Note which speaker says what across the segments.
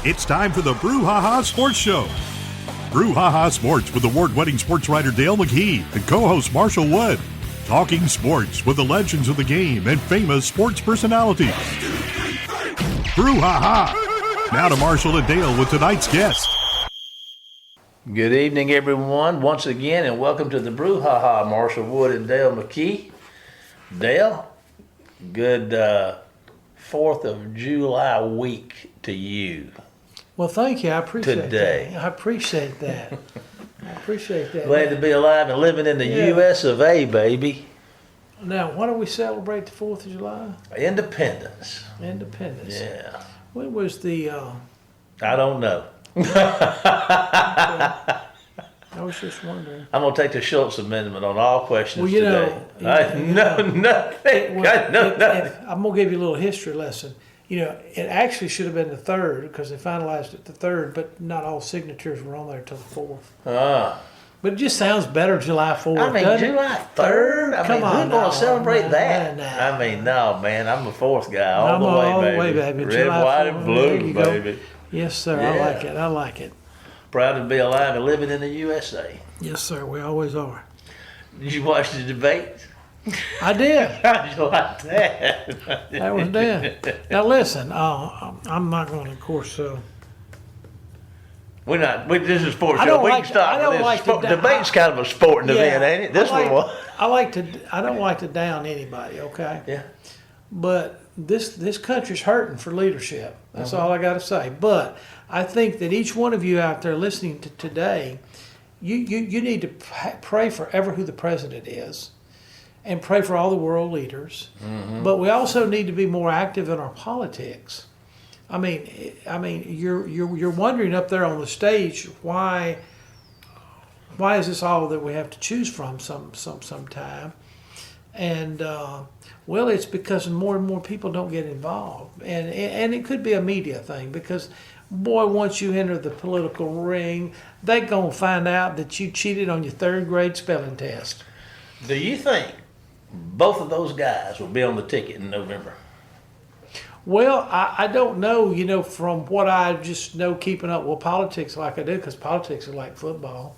Speaker 1: It's time for the Brouhaha Sports Show. Brouhaha Sports with award-winning sports writer Dale McKee and co-host Marshall Wood. Talking sports with the legends of the game and famous sports personalities. Brouhaha. Now to Marshall and Dale with tonight's guest.
Speaker 2: Good evening, everyone, once again, and welcome to the Brouhaha. Marshall Wood and Dale McKee. Dale, good 4th of July week to you.
Speaker 3: Well, thank you. I appreciate
Speaker 2: Today.
Speaker 3: that. I appreciate that.
Speaker 2: Glad to be alive and living in the U.S. of A., baby.
Speaker 3: Now, why do we celebrate the 4th of July?
Speaker 2: Independence.
Speaker 3: Independence.
Speaker 2: Yeah.
Speaker 3: When was the...
Speaker 2: I don't know.
Speaker 3: I was just wondering.
Speaker 2: I'm going to take the Schultz Amendment on all questions
Speaker 3: Well, you
Speaker 2: today.
Speaker 3: know,
Speaker 2: Nothing.
Speaker 3: I'm going to give you a little history lesson. You know, it actually should have been the 3rd because they finalized it the 3rd, but not all signatures were on there till the 4th. But it just sounds better July 4th,
Speaker 2: I mean,
Speaker 3: doesn't
Speaker 2: July 3rd? I mean, who's going to celebrate that? I mean, no, man, I'm a 4th guy all the way, baby. Red,
Speaker 3: July
Speaker 2: white,
Speaker 3: 4th,
Speaker 2: and blue, baby.
Speaker 3: Yes, sir.
Speaker 2: Yeah.
Speaker 3: I like it.
Speaker 2: Proud to be alive and living in the USA.
Speaker 3: Yes, sir. We always are.
Speaker 2: Did you watch the debate?
Speaker 3: I did.
Speaker 2: How'd you like that?
Speaker 3: That was dead. Now listen, I'm not going to, of course.
Speaker 2: This is sports
Speaker 3: I
Speaker 2: show.
Speaker 3: don't
Speaker 2: We
Speaker 3: like
Speaker 2: can
Speaker 3: to-
Speaker 2: stop
Speaker 3: I don't
Speaker 2: with
Speaker 3: like
Speaker 2: this.
Speaker 3: to-
Speaker 2: Debate's kind of a sporting event, ain't it? This one was.
Speaker 3: I don't like to down anybody. Okay.
Speaker 2: Yeah.
Speaker 3: But this country's hurting for leadership. That's all I got to say. But I think that each one of you out there listening to today, you need to pray for who the president is, and pray for all the world leaders. Mm-hmm. But we also need to be more active in our politics. I mean, you're wondering up there on the stage why is this all that we have to choose from sometime? And well, it's because more and more people don't get involved, and it could be a media thing because, boy, once you enter the political ring, they gonna find out that you cheated on your 3rd grade spelling test.
Speaker 2: Do you think both of those guys will be on the ticket in November?
Speaker 3: Well, I don't know, you know, from what I just know keeping up with politics like I do, because politics are like football.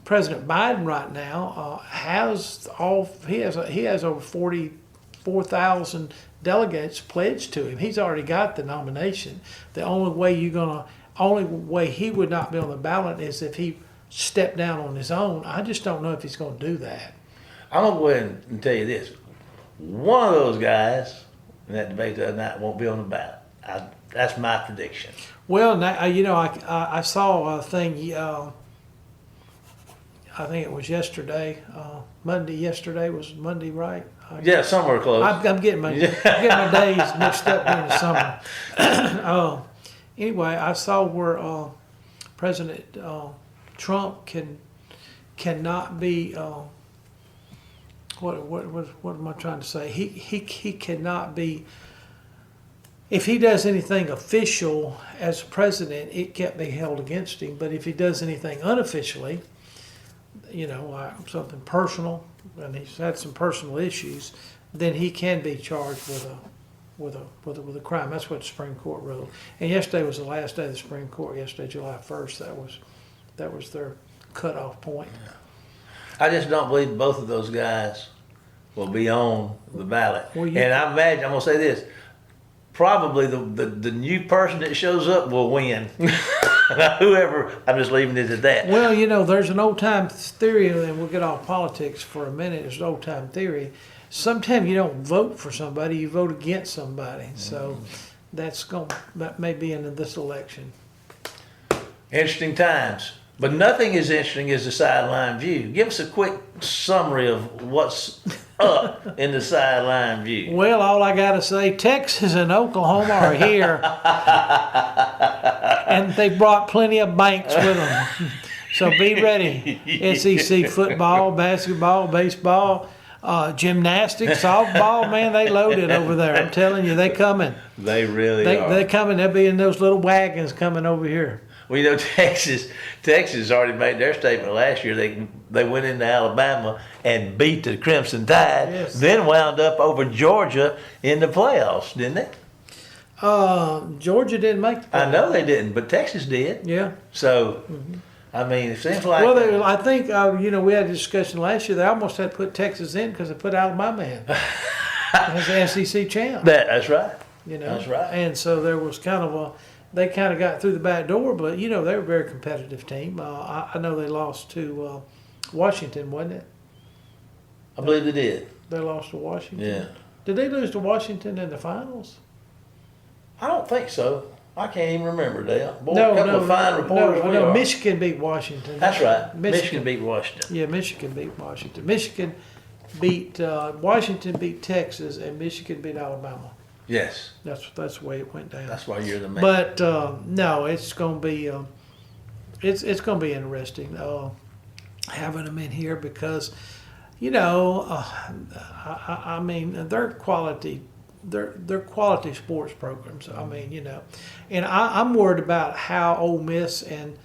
Speaker 3: President Biden right now has over 44,000 delegates pledged to him. He's already got the nomination. The only way he would not be on the ballot is if he stepped down on his own. I just don't know if he's going to do that.
Speaker 2: I'm going to go ahead and tell you this. One of those guys in that debate the other night won't be on the ballot. That's my prediction.
Speaker 3: Well, now, you know, I saw a thing, I think it was yesterday, Monday. Yesterday was Monday, right?
Speaker 2: Yeah, somewhere close.
Speaker 3: I'm getting my days mixed up during the summer. Anyway, I saw where President Trump cannot be. What am I trying to say? He cannot be. If he does anything official as president, it can't be held against him. But if he does anything unofficially, you know, like something personal, and he's had some personal issues, then he can be charged with a crime. That's what the Supreme Court ruled. And yesterday was the last day of the Supreme Court. Yesterday, July 1st, that was their cutoff point.
Speaker 2: I just don't believe both of those guys will be on the ballot.
Speaker 3: Well,
Speaker 2: and I imagine, I'm going to say this, probably the new person that shows up will win. Whoever, I'm just leaving it at that.
Speaker 3: Well, you know, there's an old-time theory, and we'll get off politics for a minute. There's an old-time theory. Sometimes you don't vote for somebody, you vote against somebody. So that may be in this election.
Speaker 2: Interesting times. But nothing as interesting as the sideline view. Give us a quick summary of what's up in the sideline view.
Speaker 3: Well, all I got to say, Texas and Oklahoma are here. And they brought plenty of banks with them. So be ready. SEC football, basketball, baseball, gymnastics, softball, man, they loaded over there. I'm telling you, they coming.
Speaker 2: They really are.
Speaker 3: They're coming. They'll be in those little wagons coming over here.
Speaker 2: Well, you know, Texas already made their statement last year. They went into Alabama and beat the Crimson Tide,
Speaker 3: Yes.
Speaker 2: then wound up over Georgia in the playoffs, didn't they?
Speaker 3: Georgia didn't make the
Speaker 2: I know they didn't, but Texas did.
Speaker 3: Yeah.
Speaker 2: So, I mean, it seems like.
Speaker 3: Well, I think, we had a discussion last year. They almost had to put Texas in because they put Alabama in as the SEC champ.
Speaker 2: That's right.
Speaker 3: That's
Speaker 2: right.
Speaker 3: And so there was they kind of got through the back door, but, they were a very competitive team. I know they lost to Washington, wasn't it?
Speaker 2: I believe they did.
Speaker 3: They lost to Washington.
Speaker 2: Yeah.
Speaker 3: Did they lose to Washington in the finals?
Speaker 2: I don't think so. I can't even remember, Dale. Boy, a couple of fine reporters.
Speaker 3: No, Michigan beat Washington.
Speaker 2: That's right. Michigan beat Washington.
Speaker 3: Yeah, Michigan beat Washington. Michigan beat Washington beat Texas, and Michigan beat Alabama.
Speaker 2: Yes.
Speaker 3: That's the way it went down.
Speaker 2: That's why you're the man.
Speaker 3: But no, it's going to be it's going to be interesting having them in here because I mean they're quality. They're quality sports programs. I mean, and I'm worried about how Ole Miss and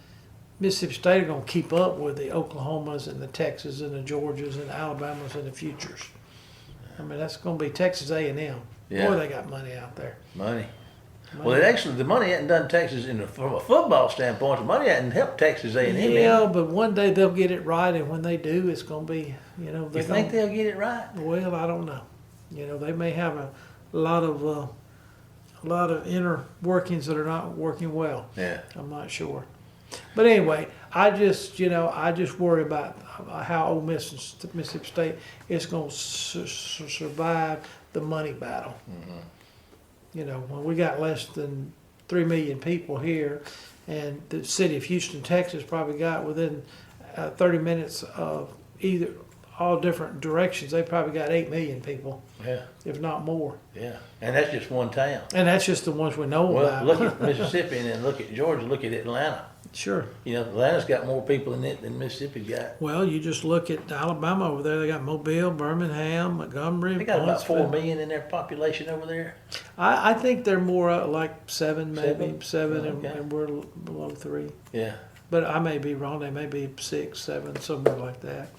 Speaker 3: Mississippi State are going to keep up with the Oklahomas and the Texas and the Georgias and the Alabamas and the futures. I mean, that's going to be Texas A&M.
Speaker 2: Yeah.
Speaker 3: Boy, they got money out there.
Speaker 2: Money. Well, the money hadn't done Texas from a football standpoint. The money hadn't helped Texas A&M.
Speaker 3: Yeah, but one day they'll get it right, and when they do, it's going to be,
Speaker 2: You think they'll get it right?
Speaker 3: Well, I don't know. They may have a lot of inner workings that are not working well.
Speaker 2: Yeah.
Speaker 3: I'm not sure. But anyway, I just worry about how Ole Miss and Mississippi State is going to survive the money battle.
Speaker 2: Mm-hmm.
Speaker 3: When we got less than 3 million people here, and the city of Houston, Texas, probably got within 30 minutes of either all different directions. They probably got 8 million people.
Speaker 2: Yeah.
Speaker 3: If not more.
Speaker 2: Yeah. And that's just one town.
Speaker 3: And that's just the ones we know about.
Speaker 2: Well, look at Mississippi and then look at Georgia, look at Atlanta.
Speaker 3: Sure.
Speaker 2: Atlanta's got more people in it than Mississippi's got.
Speaker 3: Well, you just look at Alabama over there. They got Mobile, Birmingham, Montgomery.
Speaker 2: They got about 4 million in their population over there.
Speaker 3: I think they're more like 7, maybe 7,
Speaker 2: Okay.
Speaker 3: and we're below 3.
Speaker 2: Yeah.
Speaker 3: But I may be wrong. They may be 6, 7, somewhere like that.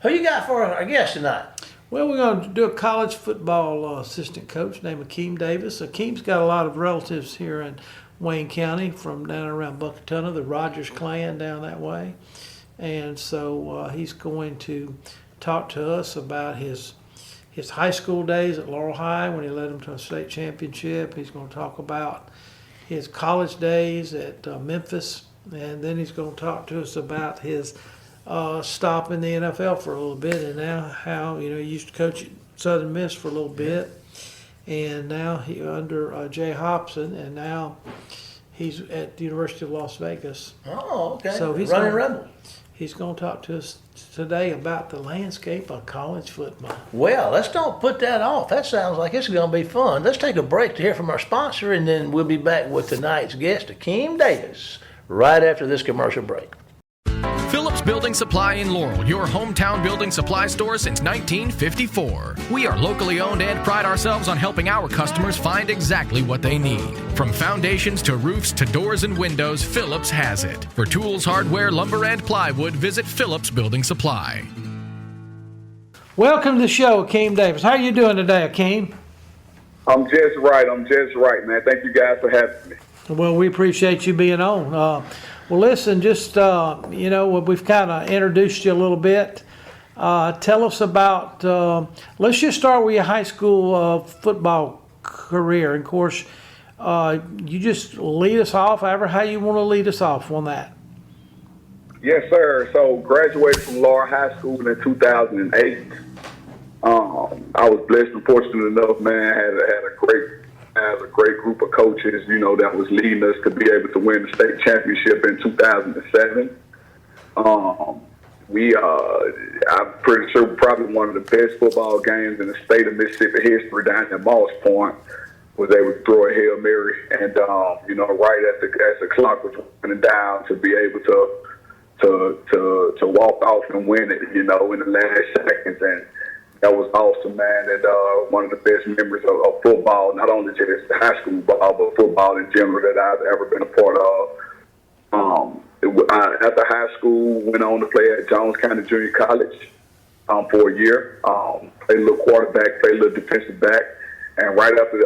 Speaker 2: Who you got for our guest tonight?
Speaker 3: Well, we're going to do a college football assistant coach named Akeem Davis. Akeem's got a lot of relatives here in Wayne County from down around Buckatuna, the Rogers clan down that way. And so he's going to talk to us about his high school days at Laurel High when he led them to a state championship. He's going to talk about his college days at Memphis. And then he's going to talk to us about his stop in the NFL for a little bit, and now how he used to coach at Southern Miss for a little bit, and now he under Jay Hobson, and now he's at the University of Las Vegas.
Speaker 2: Oh, okay.
Speaker 3: So he's
Speaker 2: running Rebel.
Speaker 3: He's going to talk to us today about the landscape of college football.
Speaker 2: Well, let's don't put that off. That sounds like it's going to be fun. Let's take a break to hear from our sponsor, and then we'll be back with tonight's guest, Akeem Davis, right after this commercial break.
Speaker 4: Phillips Building Supply in Laurel, your hometown building supply store since 1954. We are locally owned and pride ourselves on helping our customers find exactly what they need. From foundations to roofs to doors and windows, Phillips has it. For tools, hardware, lumber, and plywood, visit Phillips Building Supply.
Speaker 3: Welcome to the show, Akeem Davis. How are you doing today, Akeem?
Speaker 5: I'm just right, man. Thank you guys for having me.
Speaker 3: Well, we appreciate you being on. Well, listen, just, we've kind of introduced you a little bit. Tell us about, let's just start with your high school football career. And of course, you just lead us off, however how you want to lead us off on that.
Speaker 5: Yes, sir. So, graduated from Laurel High School in 2008. I was blessed and fortunate enough, man, had a great group of coaches, that was leading us to be able to win the state championship in 2007. I'm pretty sure probably one of the best football games in the state of Mississippi history down in Moss Point. Was able to throw a Hail Mary and, right as the clock was running down to be able to walk off and win it, in the last seconds. And that was awesome, man. And one of the best memories of football, not only just high school ball, but football in general that I've ever been a part of. After high school, went on to play at Jones County Junior College for a year. Played a little quarterback, played a little defensive back. And right after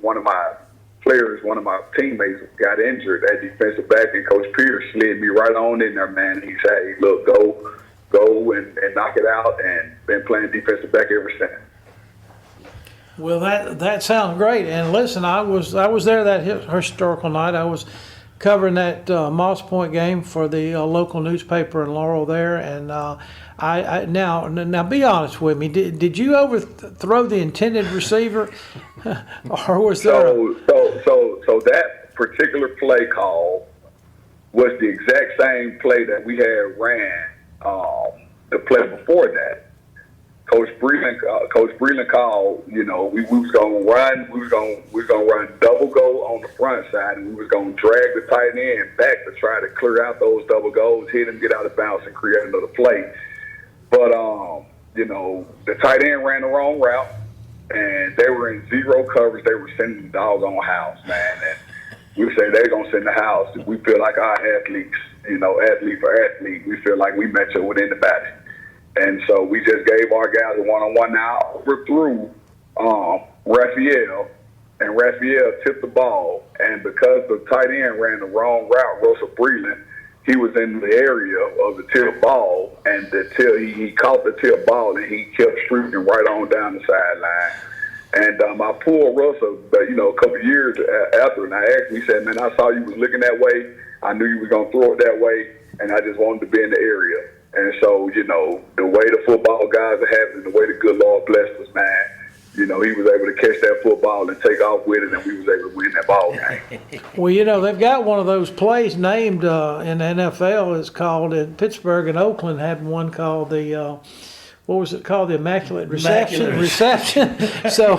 Speaker 5: one of my players, one of my teammates got injured at defensive back, and Coach Pierce slid me right on in there, man. He said, hey, look, go and knock it out, and been playing defensive back ever since.
Speaker 3: Well, that sounds great. And listen, I was there that historical night. I was covering that Moss Point game for the local newspaper in Laurel there, and I now be honest with me. Did you overthrow the intended receiver, or was there?
Speaker 5: So that particular play call was the exact same play that we had ran the play before that. Coach Breland called. You know, we was gonna run. We was gonna run double go on the front side, and we was gonna drag the tight end back to try to clear out those double goes, hit him, get out of bounds, and create another play. But you know, the tight end ran the wrong route, and they were in zero coverage. They were sending the doggone house, man. And we say they're gonna send the house. We feel like our athletes, you know, athlete for athlete, we feel like we match up with anybody. And so we just gave our guys a one-on-one. Now overthrew Raphael, and Raphael tipped the ball. And because the tight end ran the wrong route, Russell Breland, he was in the area of the tip ball, and he caught the tip ball, and he kept streaking right on down the sideline. And I pulled Russell, you know, a couple of years after, and I asked him, he said, man, I saw you was looking that way. I knew you was going to throw it that way, and I just wanted to be in the area. And so, you know, the way the football guys are having, the way the good Lord blessed us, man, you know, he was able to catch that football and take off with it, and we was able to win that ball game.
Speaker 3: Well, you know, they've got one of those plays named in the NFL. It's called, in Pittsburgh and Oakland had one called the, what was it called? The Immaculate Reception. So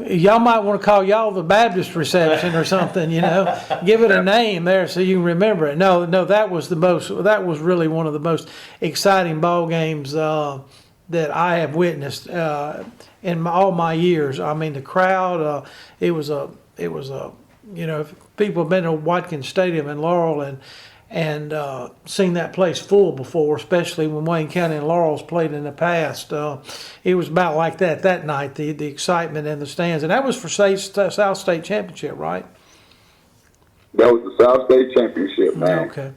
Speaker 3: y'all might want to call y'all the Baptist Reception or something, you know. Give it a name there so you can remember it. No, that was really one of the most exciting ball games that I have witnessed in all my years. I mean, the crowd, it was a, you know, if people have been to Watkins Stadium in Laurel and seen that place full before, especially when Wayne County and Laurel's played in the past. It was about like that night, the excitement in the stands. And that was for South State Championship, right?
Speaker 5: That was the South State Championship, man.
Speaker 3: Okay.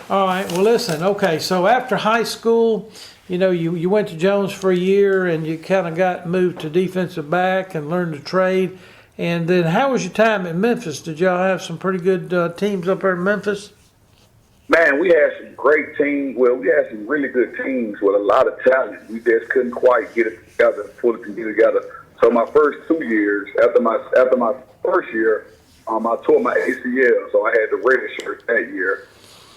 Speaker 3: All right. Well, listen, okay, so after high school, you know, you went to Jones for a year, and you kind of got moved to defensive back and learned to trade. And then how was your time in Memphis? Did y'all have some pretty good teams up there in Memphis?
Speaker 5: Man, we had some great teams. Well, we had some really good teams with a lot of talent. We just couldn't quite get it together, pull it together. So my first 2 years, after my first year, I tore my ACL, so I had the red shirt that year.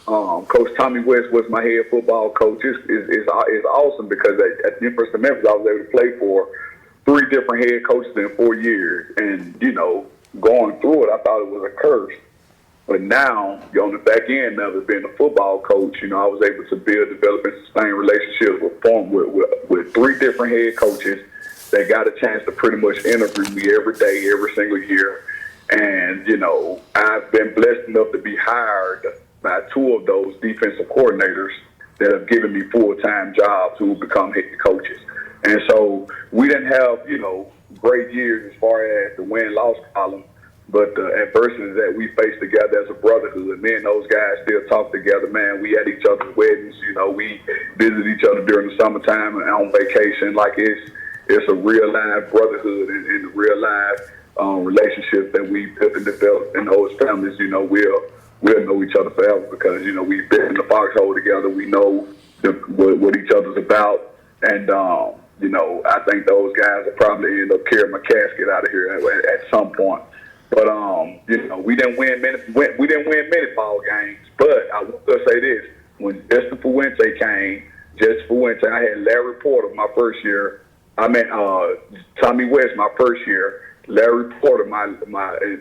Speaker 5: Coach Tommy West was my head football coach. It's awesome because at the University of Memphis, I was able to play for 3 different head coaches in 4 years. And, you know, going through it, I thought it was a curse. But now, on the back end of it, being a football coach, you know, I was able to build, develop, and sustain relationships with 3 different head coaches that got a chance to pretty much interview me every day, every single year. And, you know, I've been blessed enough to be hired by 2 of those defensive coordinators that have given me full-time jobs who have become head coaches. And so we didn't have, you know, great years as far as the win-loss column. But the adversities that we faced together as a brotherhood, me and those guys still talk together, man. We at each other's weddings, you know, we visit each other during the summertime and on vacation. Like it's a real live brotherhood and a real live relationship that we built and developed. And those families, you know, we'll know each other forever because, you know, we've been in the foxhole together. We know what each other's about. And, you know, I think those guys will probably end up carrying my casket out of here at some point. But you know, we didn't win many ball games. But I will say this: when Justin Fuente came, I had Larry Porter my first year. I meant Tommy West my first year. Larry Porter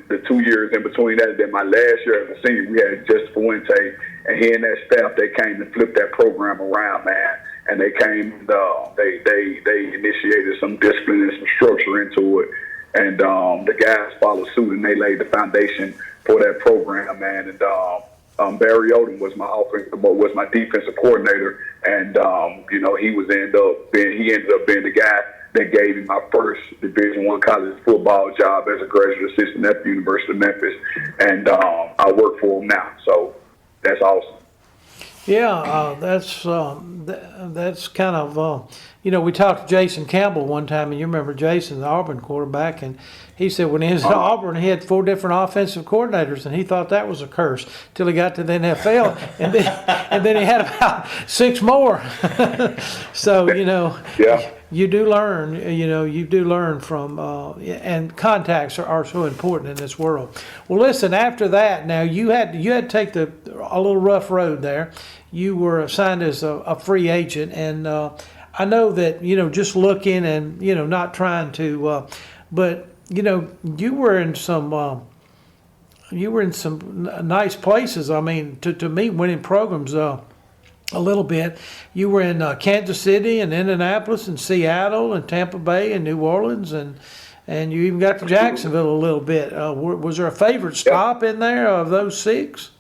Speaker 5: the 2 years in between that. And then my last year as a senior, we had Justin Fuente, and he and that staff, they came and flipped that program around, man. And they came, they initiated some discipline and some structure into it. And the guys followed suit, and they laid the foundation for that program, man. And Barry Odom was my defensive coordinator, and you know, he ended up being the guy that gave me my first Division I college football job as a graduate assistant at the University of Memphis, and I work for him now. So that's awesome.
Speaker 3: Yeah, that's kind of we talked to Jason Campbell one time, and you remember Jason, the Auburn quarterback, and he said when he was at Auburn, he had 4 different offensive coordinators, and he thought that was a curse till he got to the NFL, and then he had about 6 more. So
Speaker 5: Yeah.
Speaker 3: you do learn from, and contacts are so important in this world. Well, listen, after that, now you had to take a little rough road there. You were assigned as a free agent, and I know that, just looking and, not trying to, but, you were in some nice places. I mean, to meet winning programs, a little bit. You were in Kansas City and Indianapolis and Seattle and Tampa Bay and New Orleans, and you even got to Jacksonville a little bit. Was there a favorite stop in there of those 6?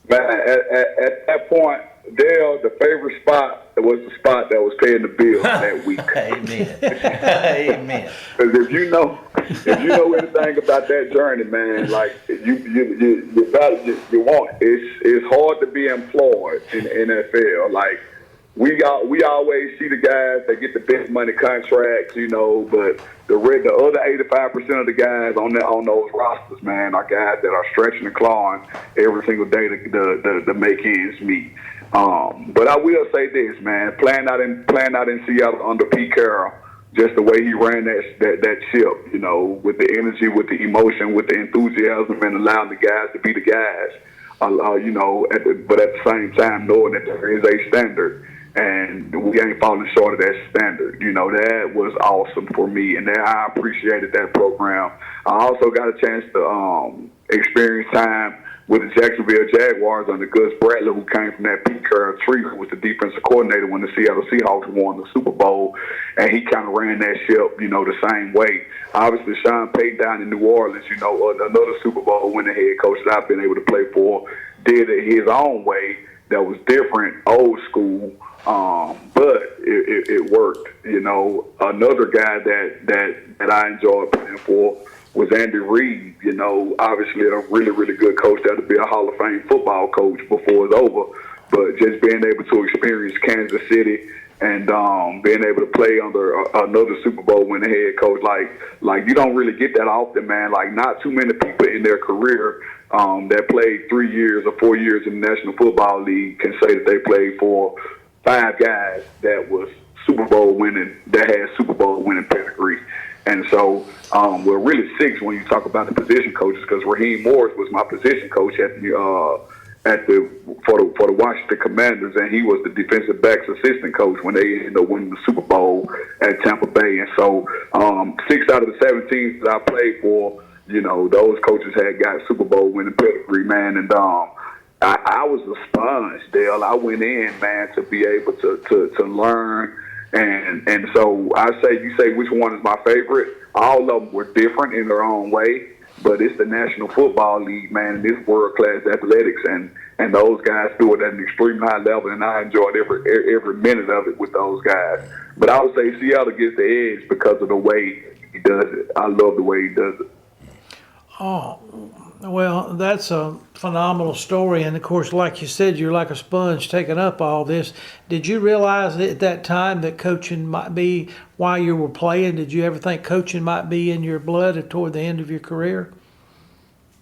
Speaker 5: Man, at that point, Dale, the favorite spot was the spot that was paying the bill that week.
Speaker 2: Amen. Amen.
Speaker 5: Because if you know anything about that journey, man, like you want it's hard to be employed in the NFL. Like we always see the guys that get the big money contracts, but the other 85% of the guys on those rosters, man, are guys that are stretching and clawing every single day to make ends meet. But I will say this, man, playing out in Seattle under Pete Carroll, just the way he ran that ship, with the energy, with the emotion, with the enthusiasm, and allowing the guys to be the guys, but at the same time knowing that there is a standard. And we ain't falling short of that standard. That was awesome for me, and I appreciated that program. I also got a chance to experience time with the Jacksonville Jaguars under Gus Bradley, who came from that Pete Carroll tree, who was the defensive coordinator when the Seattle Seahawks won the Super Bowl, and he kind of ran that ship, the same way. Obviously, Sean Payton down in New Orleans, another Super Bowl winning head coach that I've been able to play for, did it his own way. That was different, old school. But it worked. Another guy that I enjoyed playing for was Andy Reid. Obviously a really, really good coach that'll be a Hall of Fame football coach before it's over. But just being able to experience Kansas City and being able to play under another Super Bowl winning head coach, like you don't really get that often, man. Like not too many people in their career that played 3 years or 4 years in the National Football League can say that they played for 5 guys that was Super Bowl winning, that had Super Bowl winning pedigree. And so, we're really 6 when you talk about the position coaches, because Raheem Morris was my position coach for the Washington Commanders, and he was the defensive backs assistant coach when they ended up winning the Super Bowl at Tampa Bay. And so, 6 out of the 7 teams that I played for, those coaches had got Super Bowl winning pedigree, man, and I was a sponge, Dale. I went in, man, to be able to learn. And so you say which one is my favorite? All of them were different in their own way, but it's the National Football League, man, and it's world-class athletics, and those guys do it at an extreme high level, and I enjoyed every minute of it with those guys. But I would say Seattle gets the edge because of the way he does it. I love the way he does it.
Speaker 3: Oh, well, that's a phenomenal story. And, of course, like you said, you're like a sponge taking up all this. Did you realize at that time that coaching might be, while you were playing, did you ever think coaching might be in your blood toward the end of your career?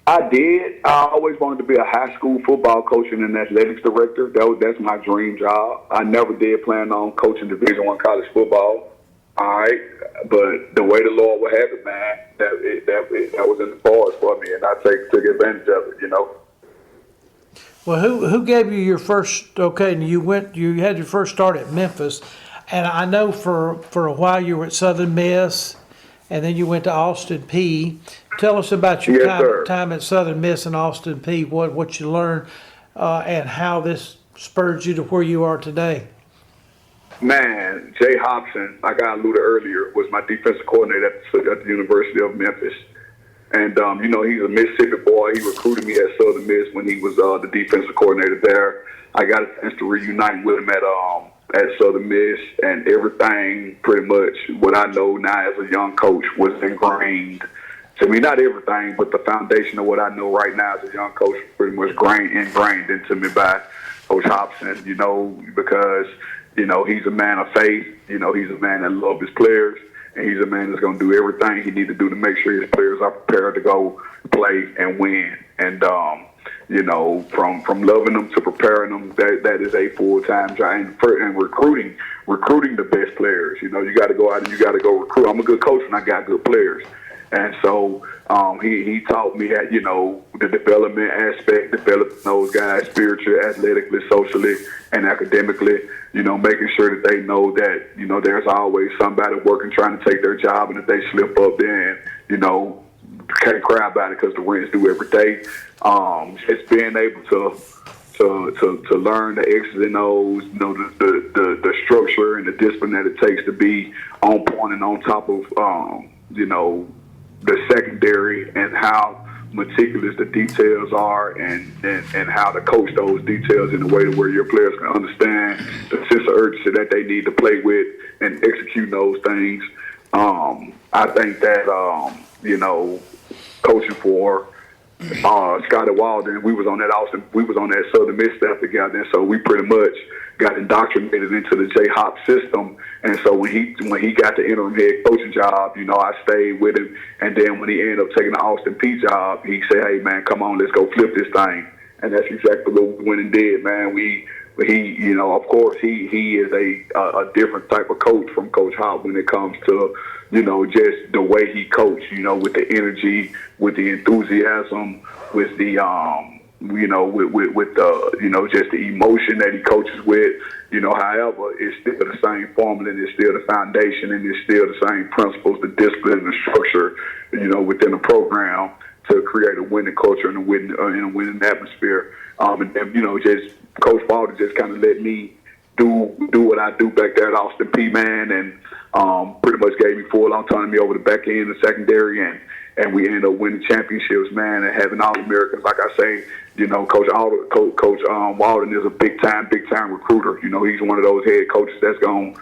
Speaker 5: I did. I always wanted to be a high school football coach and an athletics director. That's my dream job. I never did plan on coaching Division I college football. All right, but the way the Lord would have it, man, that was in the cards for me, and I took advantage of it,
Speaker 3: Well, who gave you your first? Okay, and you had your first start at Memphis, and I know for a while you were at Southern Miss, and then you went to Austin Peay. Tell us about your time at Southern Miss and Austin Peay. What you learned, and how this spurred you to where you are today.
Speaker 5: Man, Jay Hobson, like I alluded earlier, was my defensive coordinator at the University of Memphis. And, he's a Mississippi boy. He recruited me at Southern Miss when he was the defensive coordinator there. I got a chance to reunite with him at Southern Miss, and everything pretty much what I know now as a young coach was ingrained to me. Not everything, but the foundation of what I know right now as a young coach pretty much ingrained into me by Coach Hobson, because, he's a man of faith. He's a man that loves his players, and he's a man that's going to do everything he needs to do to make sure his players are prepared to go play and win. And, from loving them to preparing them, that is a full-time job. And recruiting the best players. You got to go out and you got to go recruit. I'm a good coach and I got good players. And so he taught me that, the development aspect, developing those guys spiritually, athletically, socially, and academically, making sure that they know that, there's always somebody working, trying to take their job. And if they slip up, then, can't cry about it because the rent's due every day. Just being able to learn the X's and O's, the structure and the discipline that it takes to be on point and on top of, the secondary, and how meticulous the details are, and how to coach those details in a way to where your players can understand the sense of urgency that they need to play with and execute those things. I think that, coaching for Scotty Walden, we was on that Southern Miss staff together, and so we pretty much got indoctrinated into the J-Hop system. And so when he got the interim head coaching job, I stayed with him. And then when he ended up taking the Austin Peay job, he said, "Hey man, come on, let's go flip this thing." And that's exactly what we went and did, man. He of course he is a different type of coach from Coach Hop when it comes to, just the way he coached, with the energy, with the enthusiasm, with the with the, just the emotion that he coaches with, however, it's still the same formula, and it's still the foundation, and it's still the same principles, the discipline, and the structure, within the program to create a winning culture and a winning atmosphere. And then, just Coach Walden just kind of let me do what I do back there at Austin Peay, man, and pretty much gave me full autonomy over the back end of secondary, and we ended up winning championships, man, and having All-Americans. Like I say, Coach Walden is a big time recruiter. He's one of those head coaches that's gonna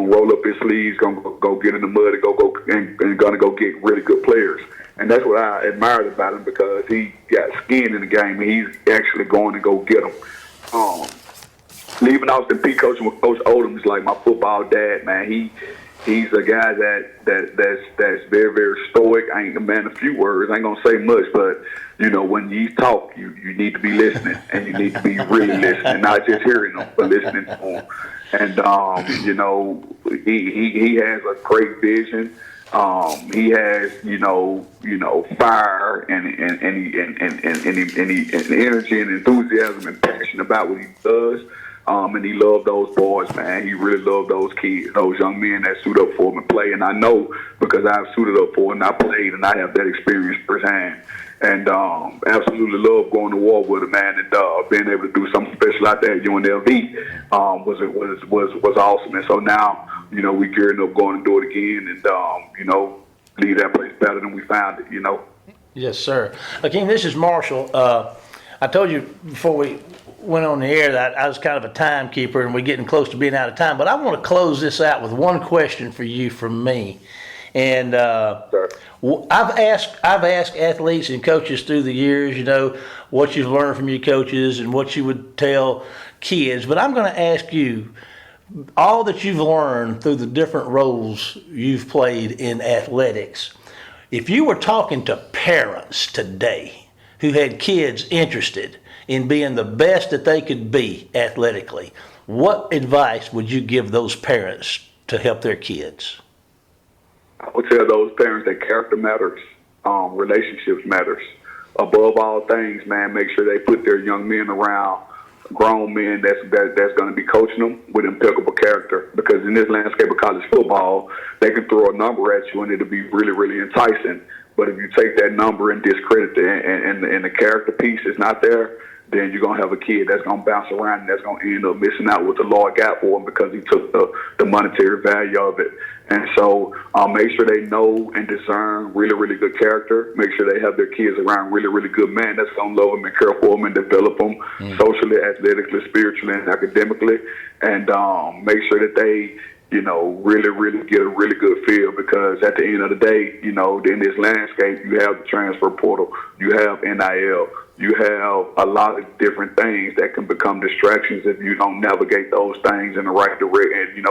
Speaker 5: roll up his sleeves, gonna go get in the mud and gonna go get really good players. And that's what I admired about him, because he got skin in the game, and he's actually going to go get them. Leaving Austin Peay coaching with Coach Odom is like my football dad, man. He's a guy that's very, very stoic. I ain't a man of few words. I ain't gonna say much, but when you talk, you need to be listening, and you need to be really listening, not just hearing them, but listening to them. And he has a great vision. He has fire and energy and enthusiasm and passion about what he does. And he loved those boys, man. He really loved those kids, those young men that suit up for him and play. And I know, because I've suited up for him and I played, and I have that experience firsthand. And absolutely love going to war with him, man. And being able to do something special out there at UNLV was awesome. And so now, we gearing up going to do it again, and leave that place better than we found it.
Speaker 2: Yes, sir. Akeem, this is Marshall. I told you before we went on the air that I was kind of a timekeeper, and we're getting close to being out of time. But I want to close this out with one question for you from me. And I've asked athletes and coaches through the years, what you've learned from your coaches and what you would tell kids. But I'm going to ask you, all that you've learned through the different roles you've played in athletics, if you were talking to parents today who had kids interested in being the best that they could be athletically, what advice would you give those parents to help their kids?
Speaker 5: I would tell those parents that character matters, relationships matters. Above all things, man, make sure they put their young men around grown men that's going to be coaching them with impeccable character. Because in this landscape of college football, they can throw a number at you and it'll be really, really enticing. But if you take that number and discredit it, and the character piece is not there, then you're going to have a kid that's going to bounce around and that's going to end up missing out what the Lord got for him because he took the monetary value of it. And so make sure they know and discern really, really good character. Make sure they have their kids around really, really good men that's going to love them and care for them and develop them socially, athletically, spiritually, and academically. And make sure that they, really, really get a really good feel, because at the end of the day, in this landscape, you have the transfer portal, you have NIL, you have a lot of different things that can become distractions if you don't navigate those things in the right direction,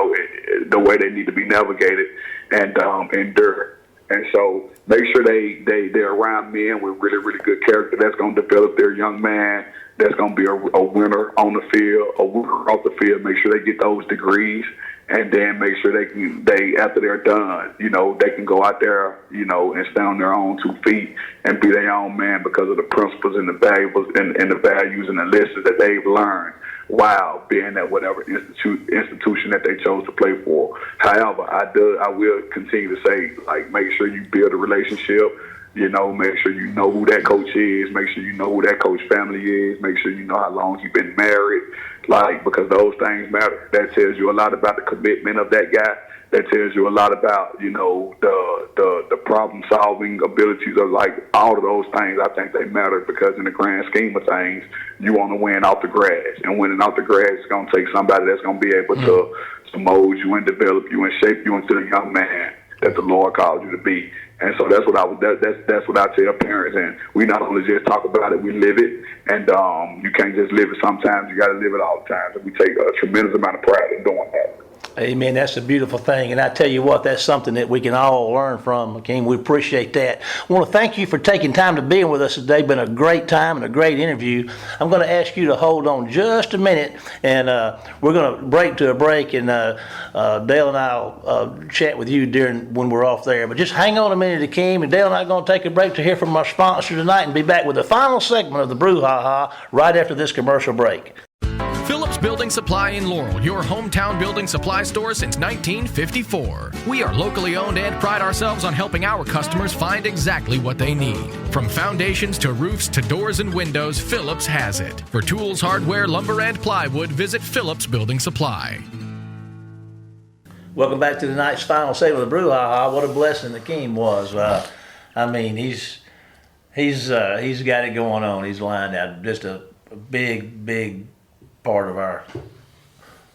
Speaker 5: the way they need to be navigated and endure. And so make sure they're around men with really, really good character that's going to develop their young man, that's going to be a winner on the field, a winner off the field. Make sure they get those degrees, and then make sure they after they're done, they can go out there, and stand on their own 2 feet and be their own man because of the principles and the values and the values and the lessons that they've learned while being at whatever institution that they chose to play for. However, I will continue to say, make sure you build a relationship. Make sure you know who that coach is. Make sure you know who that coach family is. Make sure you know how long he's been married. Because those things matter. That tells you a lot about the commitment of that guy. That tells you a lot about, the problem-solving abilities of, all of those things. I think they matter because in the grand scheme of things, you want to win off the grass. And winning off the grass is going to take somebody that's going to be able to mold you and develop you and shape you into the young man that the Lord called you to be. And so that's what I tell parents. And we not only just talk about it, we live it. And you can't just live it sometimes. You got to live it all the time. And we take a tremendous amount of pride in doing that.
Speaker 2: Amen. That's a beautiful thing. And I tell you what, that's something that we can all learn from, Akeem. We appreciate that. I want to thank you for taking time to be with us today. Been a great time and a great interview. I'm going to ask you to hold on just a minute, and we're going to break to a break, and Dale and I'll chat with you when we're off there. But just hang on a minute, Akeem, and Dale and I are going to take a break to hear from our sponsor tonight and be back with the final segment of the Brouhaha right after this commercial break.
Speaker 4: Phillips Building Supply in Laurel, your hometown building supply store since 1954. We are locally owned and pride ourselves on helping our customers find exactly what they need. From foundations to roofs to doors and windows, Phillips has it. For tools, hardware, lumber, and plywood, visit Phillips Building Supply.
Speaker 2: Welcome back to tonight's final segment of the Brouhaha. What a blessing Akeem was. He's got it going on. He's lined out just a big part of our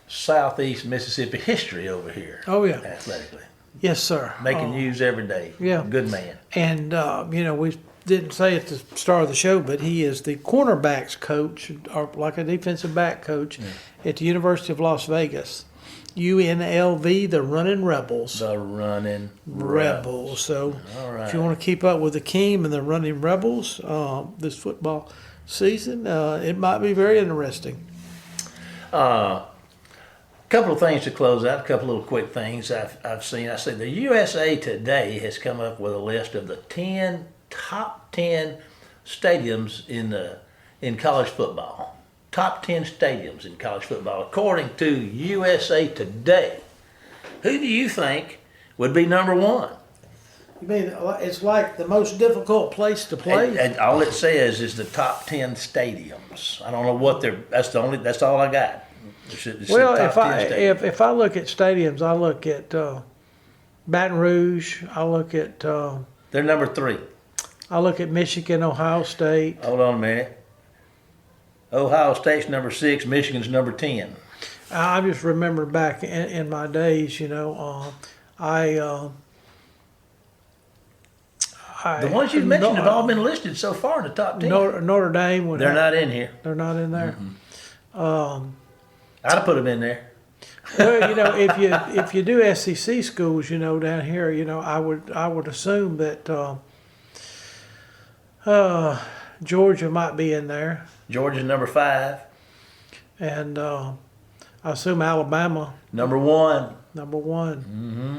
Speaker 2: southeast Mississippi history over here.
Speaker 3: Oh, yeah.
Speaker 2: Athletically.
Speaker 3: Yes, sir.
Speaker 2: Making news every day.
Speaker 3: Yeah.
Speaker 2: Good man.
Speaker 3: And, we didn't say at the start of the show, but he is the cornerbacks coach, or like a defensive back coach at the University of Las Vegas. UNLV, the Running Rebels.
Speaker 2: The Running
Speaker 3: Rebels. So
Speaker 2: all right.
Speaker 3: If you want to keep up with Akeem and the Running Rebels this football season, it might be very interesting.
Speaker 2: A couple of things to close out, a couple of little quick things I've seen. I see the USA Today has come up with a list of the top 10 stadiums in college football. Top 10 stadiums in college football, according to USA Today. Who do you think would be number one?
Speaker 3: You mean it's like the most difficult place to play?
Speaker 2: And all it says is the top 10 stadiums. I don't know what that's all I got.
Speaker 3: Well, if I look at stadiums, I look at Baton Rouge. I look at
Speaker 2: they're number 3.
Speaker 3: I look at Michigan, Ohio State.
Speaker 2: Hold on a minute. Ohio State's number 6. Michigan's number 10.
Speaker 3: I just remember back in my days, the
Speaker 2: ones you've mentioned have all been listed so far in the top 10.
Speaker 3: Notre Dame.
Speaker 2: They're not in here.
Speaker 3: They're not in there.
Speaker 2: Mm-hmm. I'd have put them in there.
Speaker 3: Well, if you do SEC schools, down here, I would assume that Georgia might be in there.
Speaker 2: Georgia's number 5.
Speaker 3: And I assume Alabama.
Speaker 2: Number 1.
Speaker 3: Number 1.
Speaker 2: Mm-hmm.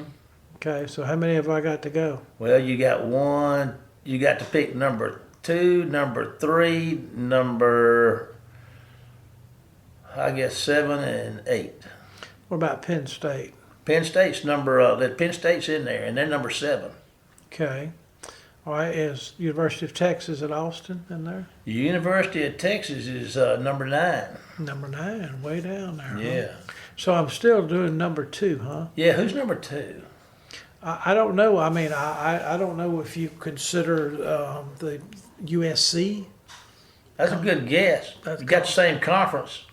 Speaker 3: Okay, so how many have I got to go?
Speaker 2: Well, you got 1. You got to pick number 2, number 3, number, I guess, 7 and 8.
Speaker 3: What about Penn State?
Speaker 2: Penn State's Penn State's in there, and they're number 7.
Speaker 3: Okay. All right, is University of Texas at Austin in there?
Speaker 2: University of Texas is number 9.
Speaker 3: Number 9, way down there.
Speaker 2: Yeah.
Speaker 3: Huh? So I'm still doing number 2, huh?
Speaker 2: Yeah, who's number 2?
Speaker 3: I don't know. I mean, I don't know if you consider the USC.
Speaker 2: That's a good guess. You got the same conference.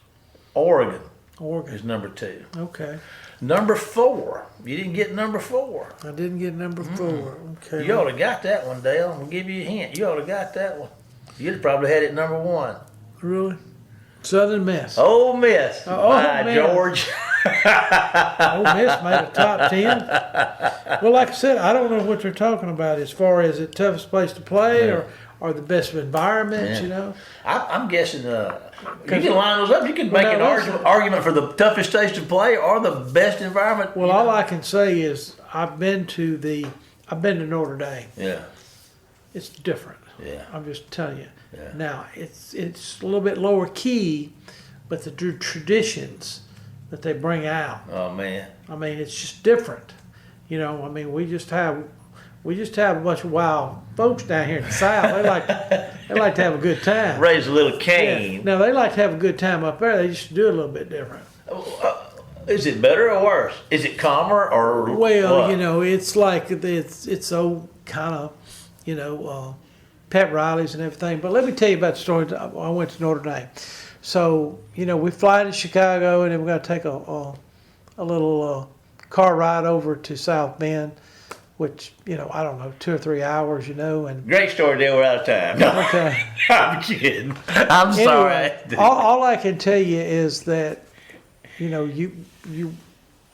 Speaker 2: Oregon
Speaker 3: Oregon.
Speaker 2: is number 2.
Speaker 3: Okay.
Speaker 2: Number 4. You didn't get number 4.
Speaker 3: I didn't get number 4. Okay.
Speaker 2: You ought to got that one, Dale. I'm gonna give you a hint. You ought to got that one. You'd probably had it number 1.
Speaker 3: Really? Southern Miss.
Speaker 2: Ole Miss. By
Speaker 3: Miss.
Speaker 2: George.
Speaker 3: Ole Miss made a top 10. Well, like I said, I don't know what they're talking about as far as the toughest place to play or the best environment, you know.
Speaker 2: I'm guessing you can line those up. You can make an argument for the toughest stage to play or the best environment.
Speaker 3: Well, all I can say is I've been to Notre Dame.
Speaker 2: Yeah.
Speaker 3: It's different.
Speaker 2: Yeah.
Speaker 3: I'm just telling you.
Speaker 2: Yeah.
Speaker 3: Now it's a little bit lower key, but the traditions that they bring out.
Speaker 2: Oh man.
Speaker 3: I mean, it's just different. You know, I mean, we just have a bunch of wild folks down here in the South. They like to have a good time.
Speaker 2: Raise a little cane.
Speaker 3: Yeah. Now they like to have a good time up there. They just do it a little bit different.
Speaker 2: Is it better or worse? Is it calmer or
Speaker 3: Well,
Speaker 2: what?
Speaker 3: you know, it's like it's old kind of, you know, pep rallies and everything. But let me tell you about the story. I went to Notre Dame. So, you know, we fly to Chicago and then we're going to take a little car ride over to South Bend, which, you know, I don't know, 2 or 3 hours, you know. And
Speaker 2: Great story, Dale. We're out of time. No,
Speaker 3: okay.
Speaker 2: I'm kidding. I'm sorry.
Speaker 3: Anyway, all I can tell you is that, you know, you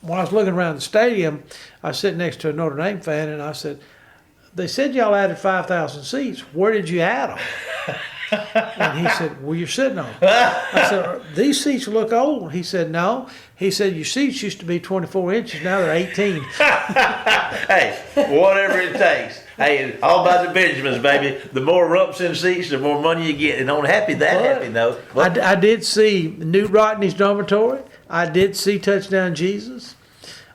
Speaker 3: when I was looking around the stadium, I was sitting next to a Notre Dame fan, and I said, "They said y'all added 5,000 seats. Where did you add them?" And he said, "Well, you're sitting on them." I said, "These seats look old." He said, "No." He said, "Your seats used to be 24 inches. Now they're 18."
Speaker 2: Hey, whatever it takes. Hey, all about the Benjamins, baby. The more rumps in seats, the more money you get. And on happy note.
Speaker 3: I did see Newt Rodney's dormitory. I did see Touchdown Jesus.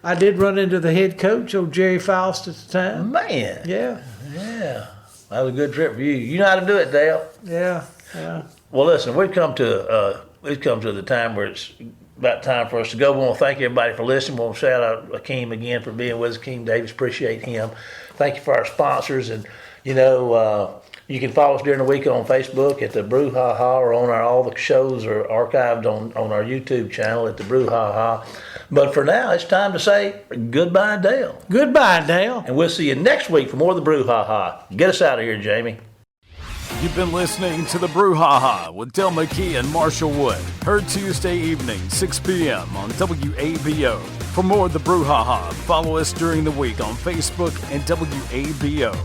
Speaker 3: I did run into the head coach, old Jerry Faust, at the time.
Speaker 2: Man.
Speaker 3: Yeah.
Speaker 2: Yeah. That was a good trip for you. You know how to do it, Dale.
Speaker 3: Yeah.
Speaker 2: Well, listen, we've come to the time where it's about time for us to go. We want to thank everybody for listening. We want to shout out Akeem again for being with us. Akeem Davis, appreciate him. Thank you for our sponsors. And, you know, you can follow us during the week on Facebook at the Brouhaha, or on all the shows are archived on our YouTube channel at the Brouhaha. But for now, it's time to say goodbye, Dale.
Speaker 3: Goodbye, Dale.
Speaker 2: And we'll see you next week for more of the Brouhaha. Get us out of here, Jamie.
Speaker 6: You've been listening to the Brouhaha with Dale McKee and Marshall Wood. Heard Tuesday evening, 6 p.m. on WABO. For more of the Brouhaha, follow us during the week on Facebook and WABO.